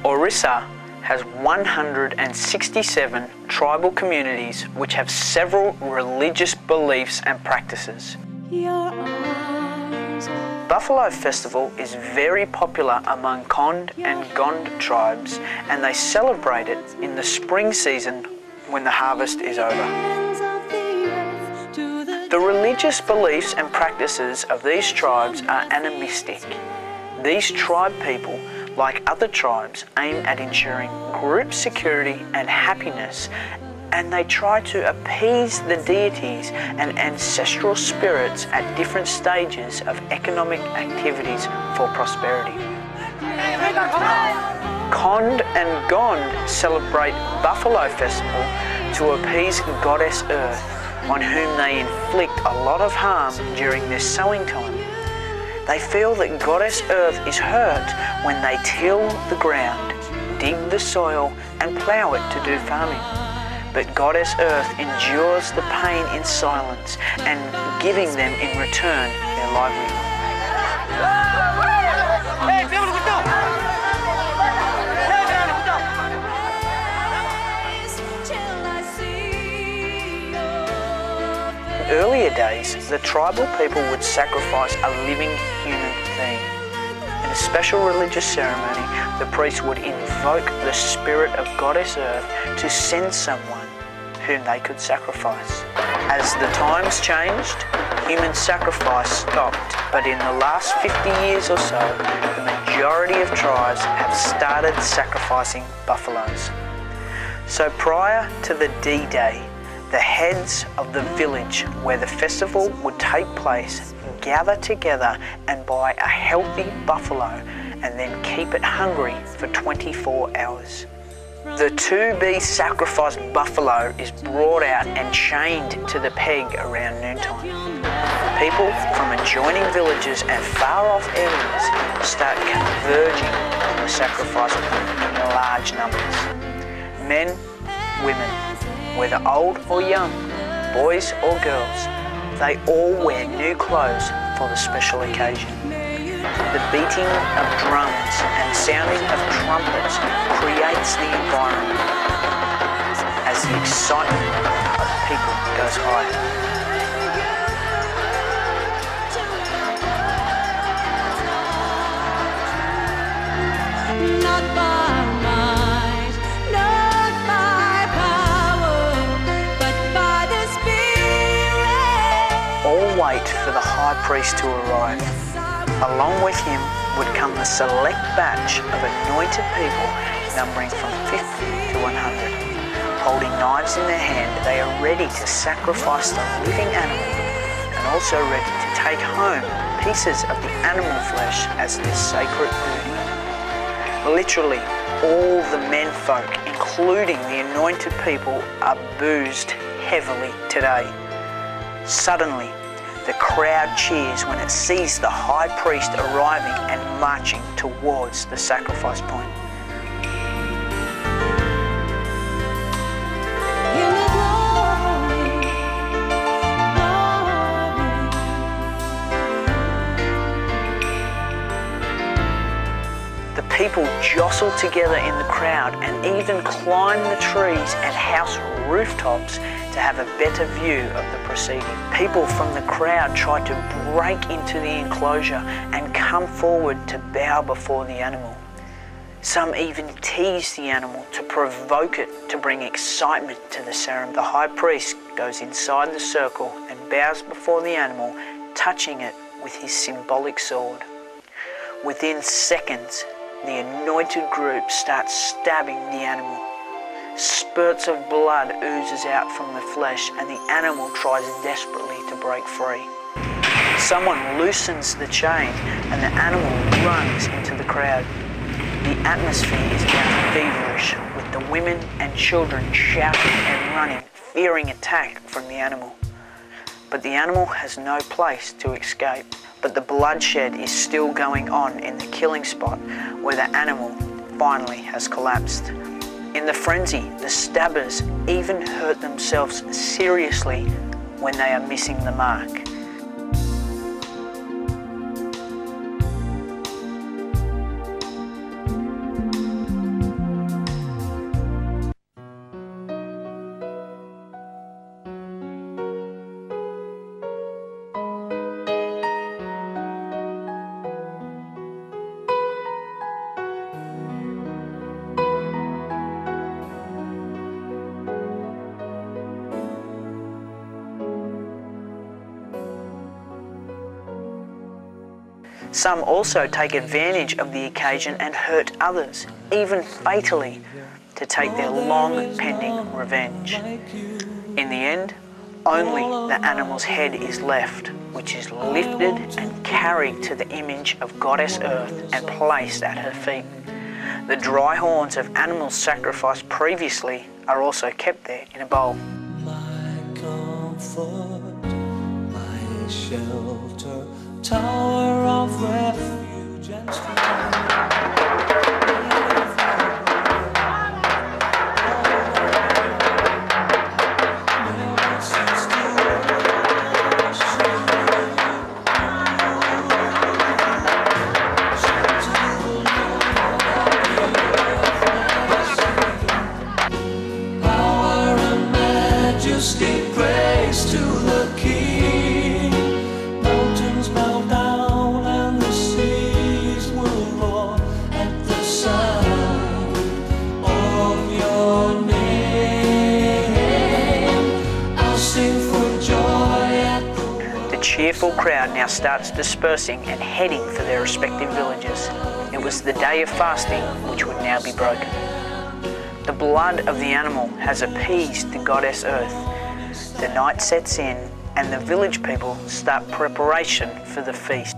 Orissa has 167 tribal communities which have several religious beliefs and practices. Baffalow Festival is very popular among Khond and Gond tribes, and they celebrate it in the spring season when the harvest is over. The religious beliefs and practices of these tribes are animistic. These tribe people, like other tribes, aim at ensuring group security and happiness, and they try to appease the deities and ancestral spirits at different stages of economic activities for prosperity. Khond and Gond celebrate Baffalow Festival to appease Goddess Earth, on whom they inflict a lot of harm during their sowing time. They feel that Goddess Earth is hurt when they till the ground, dig the soil and plough it to do farming. But Goddess Earth endures the pain in silence and giving them in return their livelihood. In earlier days, the tribal people would sacrifice a living human being. In a special religious ceremony, the priest would invoke the spirit of Goddess Earth to send someone whom they could sacrifice. As the times changed, human sacrifice stopped, but in the last 50 years or so, the majority of tribes have started sacrificing buffaloes. So prior to the D-Day, the heads of the village where the festival would take place gather together and buy a healthy buffalo and then keep it hungry for 24 hours. The to-be sacrificed buffalo is brought out and chained to the peg around noontime. People from adjoining villages and far-off areas start converging on the sacrifice point in large numbers. Men, women, whether old or young, boys or girls, they all wear new clothes for the special occasion. The beating of drums and sounding of trumpets creates the environment as the excitement of people goes high. Not by might, not by power, but by the Spirit. All wait for the high priest to arrive. Along with him would come the select batch of anointed people numbering from 50 to 100. Holding knives in their hand, they are ready to sacrifice the living animal and also ready to take home pieces of the animal flesh as their sacred booty. Literally, all the menfolk, including the anointed people, are boozed heavily today. Suddenly, the crowd cheers when it sees the high priest arriving and marching towards the sacrifice point. The people jostle together in the crowd and even climb the trees and house rooftops to have a better view of the proceeding. People from the crowd try to break into the enclosure and come forward to bow before the animal. Some even tease the animal to provoke it to bring excitement to the ceremony. The high priest goes inside the circle and bows before the animal, touching it with his symbolic sword. Within seconds, the anointed group starts stabbing the animal. Spurts of blood oozes out from the flesh and the animal tries desperately to break free. Someone loosens the chain and the animal runs into the crowd. The atmosphere is now feverish, with the women and children shouting and running, fearing attack from the animal. But the animal has no place to escape. But the bloodshed is still going on in the killing spot where the animal finally has collapsed. In the frenzy, the stabbers even hurt themselves seriously when they are missing the mark. Some also take advantage of the occasion and hurt others, even fatally, to take their long-pending revenge. In the end, only the animal's head is left, which is lifted and carried to the image of Goddess Earth and placed at her feet. The dry horns of animals sacrificed previously are also kept there in a bowl. My comfort, my shelter, tower of refuge and strength. Give praise to the King. Mountains bow down and the seas will roar at the sound of your name. I'll sing for joy at The cheerful crowd now starts dispersing and heading for their respective villages. It was the day of fasting which would now be broken. The blood of the animal has appeased the Goddess Earth. The night sets in and the village people start preparation for the feast.